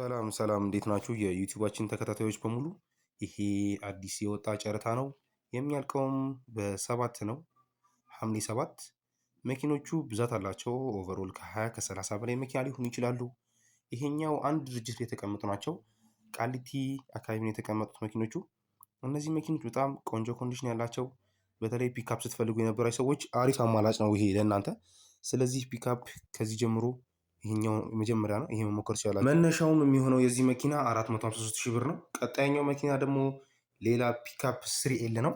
ሰላም ሰላም እንዴት ናችሁ? የዩቲዩባችን ተከታታዮች በሙሉ ይሄ አዲስ የወጣ ጨረታ ነው። የሚያልቀውም በሰባት ነው፣ ሐምሌ 7። መኪኖቹ ብዛት አላቸው። ኦቨርኦል ከ20 ከ30 በላይ መኪና ሊሆኑ ይችላሉ። ይሄኛው አንድ ድርጅት ላይ የተቀመጡ ናቸው። ቃሊቲ አካባቢ ነው የተቀመጡት መኪኖቹ። እነዚህ መኪኖች በጣም ቆንጆ ኮንዲሽን ያላቸው፣ በተለይ ፒካፕ ስትፈልጉ የነበራችሁ ሰዎች አሪፍ አማራጭ ነው ይሄ ለእናንተ። ስለዚህ ፒካፕ ከዚህ ጀምሮ ይሄኛው መጀመሪያ ነው። ይሄ መሞከር ይችላል። መነሻውም የሚሆነው የዚህ መኪና 453 ሺህ ብር ነው። ቀጣይኛው መኪና ደግሞ ሌላ ፒካፕ 3ኤል ነው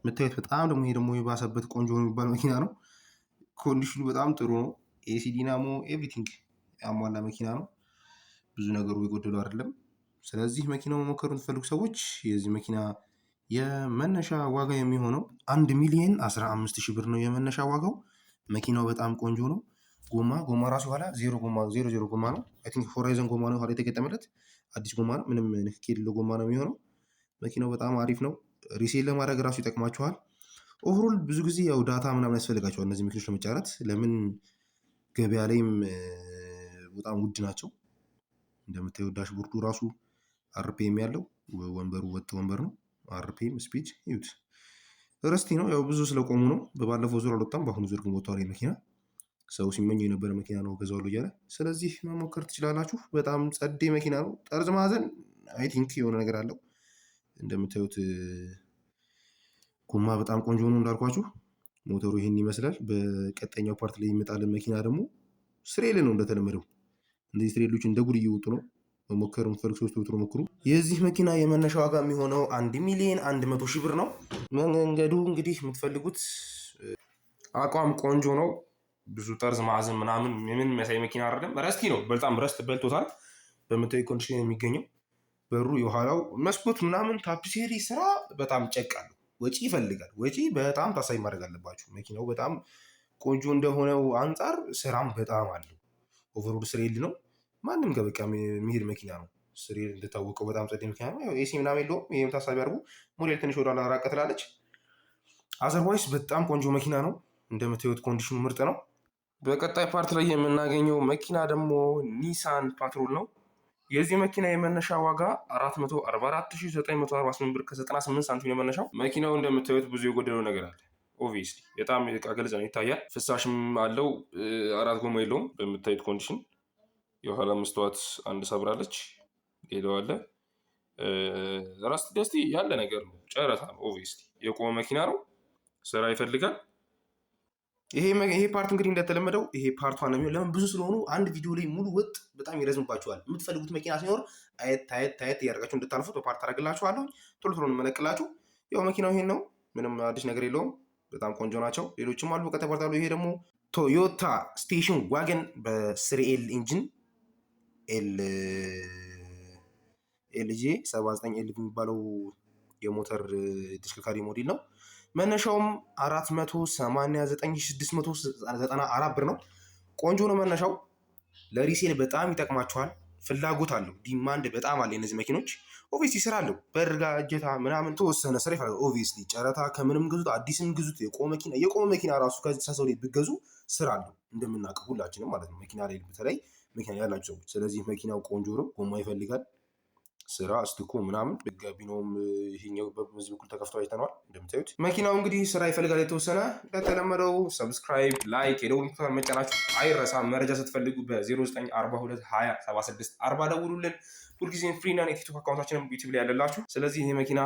የምታዩት። በጣም ደግሞ ይሄ ደግሞ የባሰበት ቆንጆ የሚባል መኪና ነው። ኮንዲሽኑ በጣም ጥሩ ነው። ኤሲ፣ ዲናሞ፣ ኤቭሪቲንግ ያሟላ መኪና ነው። ብዙ ነገሩ የጎደሉ አይደለም። ስለዚህ መኪናው መሞከር የምትፈልጉ ሰዎች የዚህ መኪና የመነሻ ዋጋ የሚሆነው 1,15,000 ብር ነው የመነሻ ዋጋው። መኪናው በጣም ቆንጆ ነው። ጎማ ራሱ ኋላ ዜሮ ጎማ ነው። አይ ቲንክ ሆራይዘን ጎማ ነው ኋላ የተገጠመለት። አዲስ ጎማ ነው። ምንም ንክኪ የሌለው ጎማ ነው የሚሆነው። መኪናው በጣም አሪፍ ነው። ሪሴል ለማድረግ ራሱ ይጠቅማችኋል። ኦቨሮል ብዙ ጊዜ ያው ዳታ ምናምን ያስፈልጋቸዋል እነዚህ መኪኖች ለመጫረት። ለምን ገበያ ላይም በጣም ውድ ናቸው። እንደምታየው ዳሽቦርዱ ራሱ አርፒኤም ያለው ወንበሩ ወጥ ወንበር ነው። አርፒኤም ስፒድ ይዩት። ረስቲ ነው ያው ብዙ ስለቆሙ ነው። በባለፈው ዙር አልወጣም፣ በአሁኑ ዙር ግን ወጥቷል። መኪና ሰው ሲመኘው የነበረ መኪና ነው፣ ገዛዋለሁ እያለ። ስለዚህ መሞከር ትችላላችሁ። በጣም ጸዴ መኪና ነው። ጠርዝ ማዕዘን አይ ቲንክ የሆነ ነገር አለው። እንደምታዩት ጎማ በጣም ቆንጆ ነው እንዳልኳችሁ። ሞተሩ ይህን ይመስላል። በቀጣኛው ፓርት ላይ የሚመጣልን መኪና ደግሞ ስሬል ነው። እንደተለመደው እንደዚህ ስሬሎች እንደ ጉድ እየወጡ ነው። መሞከር የምትፈልጉ ሰዎች ቶሎ ሞክሩ። የዚህ መኪና የመነሻ ዋጋ የሚሆነው 1,100,000 ብር ነው። መንገዱ እንግዲህ የምትፈልጉት አቋም ቆንጆ ነው። ብዙ ጠርዝ ማዕዘን ምናምን ምን የሚያሳይ መኪና አይደለም። ረስቲ ነው፣ በጣም ረስት በልቶታል። በምታዩ ኮንዲሽን የሚገኘው በሩ የኋላው መስኮት ምናምን ታፒሴሪ ስራ በጣም ጨቃሉ። ወጪ ይፈልጋል። ወጪ በጣም ታሳቢ ማድረግ አለባችሁ። መኪናው በጣም ቆንጆ እንደሆነው አንጻር ስራም በጣም አለው። ኦቨሮድ ስሬል ነው። ማንም ገበቃ የሚሄድ መኪና ነው። ስሬል እንደታወቀው በጣም ጸዴ መኪና ነው። ኤሲ ምናምን የለውም። ይህም ታሳቢ አድርጉ። ሞዴል ትንሽ ወደ ኋላ ራቅ ትላለች። አዘርዋይስ በጣም ቆንጆ መኪና ነው። እንደምታዩት ኮንዲሽኑ ምርጥ ነው። በቀጣይ ፓርት ላይ የምናገኘው መኪና ደግሞ ኒሳን ፓትሮል ነው። የዚህ መኪና የመነሻ ዋጋ 444,948 ብር ከ98 ሳንቲም የመነሻው። መኪናው እንደምታዩት ብዙ የጎደለው ነገር አለ። ኦብቪየስሊ በጣም ግልጽ ነው፣ ይታያል። ፍሳሽም አለው። 4 ጎማ የለውም በምታዩት ኮንዲሽን። የኋላ መስተዋት አንድ ሰብራለች። ሌላው አለ። ራስቲ ደስቲ ያለ ነገር ነው። ጨረታ ነው። ኦብቪየስሊ የቆመ መኪና ነው። ስራ ይፈልጋል። ይሄ ፓርት እንግዲህ እንደተለመደው ይሄ ፓርት ዋን ነው የሚሆነው። ለምን ብዙ ስለሆኑ አንድ ቪዲዮ ላይ ሙሉ ወጥ በጣም ይረዝምባችኋል። የምትፈልጉት መኪና ሲኖር ታየት እያደረጋችሁ እንድታልፉት በፓርት አደርግላችኋለሁ። ቶሎ ቶሎ እንመለቅላችሁ። ያው መኪናው ይሄን ነው። ምንም አዲስ ነገር የለውም። በጣም ቆንጆ ናቸው። ሌሎችም አሉ በቀጣይ ፓርት አሉ። ይሄ ደግሞ ቶዮታ ስቴሽን ዋገን በ3ኤል ኢንጂን ኤልጂ 79ኤል የሚባለው የሞተር ተሽከርካሪ ሞዴል ነው። መነሻውም 489,694 ብር ነው። ቆንጆ ነው መነሻው። ለሪሴል በጣም ይጠቅማችኋል። ፍላጎት አለው፣ ዲማንድ በጣም አለ። እነዚህ መኪኖች ኦብቪየስሊ ስራ አለው። በርጋ እጀታ ምናምን ተወሰነ ስራ ይፈልጋል። ኦብቪየስሊ ጨረታ ከምንም ግዙት፣ አዲስም ግዙት፣ የቆመ መኪና ራሱ ከሰው ላይ ብትገዙ ስራ አለው። እንደምናውቀው ሁላችንም ማለት ነው፣ መኪና ላይ በተለይ መኪና ያላቸው ሰዎች። ስለዚህ መኪናው ቆንጆ ነው። ጎማ ይፈልጋል፣ ስራ ስቲኮ ምናምን ጋቢኖም ይሄኛው በዚህ በኩል ተከፍቶ አይተነዋል። እንደምታዩት መኪናው እንግዲህ ስራ ይፈልጋል የተወሰነ። እንደተለመደው ሰብስክራይብ፣ ላይክ፣ የደውል ምልክቱን መጫናችሁ አይረሳ። መረጃ ስትፈልጉ በ0942207640 ደውሉልን። ሁልጊዜም ፍሪ ነን። የቲክቶክ አካውንታችንም ዩቲዩብ ላይ ያለላችሁ። ስለዚህ ይሄ መኪና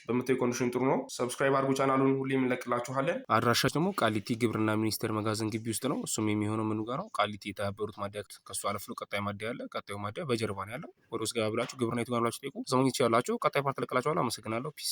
በምታዩ ኮንዲሽን ጥሩ ነው። ሰብስክራይብ አድርጉ ቻናሉን፣ ሁሌም እንለቅላችኋለን። አድራሻች ደግሞ ቃሊቲ ግብርና ሚኒስቴር መጋዘን ግቢ ውስጥ ነው። እሱም የሚሆነው ምኑ ጋር ነው? ቃሊቲ የተባበሩት ማደያ ከሱ አለፍ ብሎ ቀጣይ ማደያ አለ። ቀጣዩ ማደያ በጀርባ ነው ያለው። ወደ ውስጥ ገባ ብላችሁ ግብርና የቱ ጋር ብላችሁ ጠይቁ። ዘመኝ ትችላላችሁ። ቀጣይ ፓርት እለቅላችኋለሁ። አመሰግናለሁ። ፒስ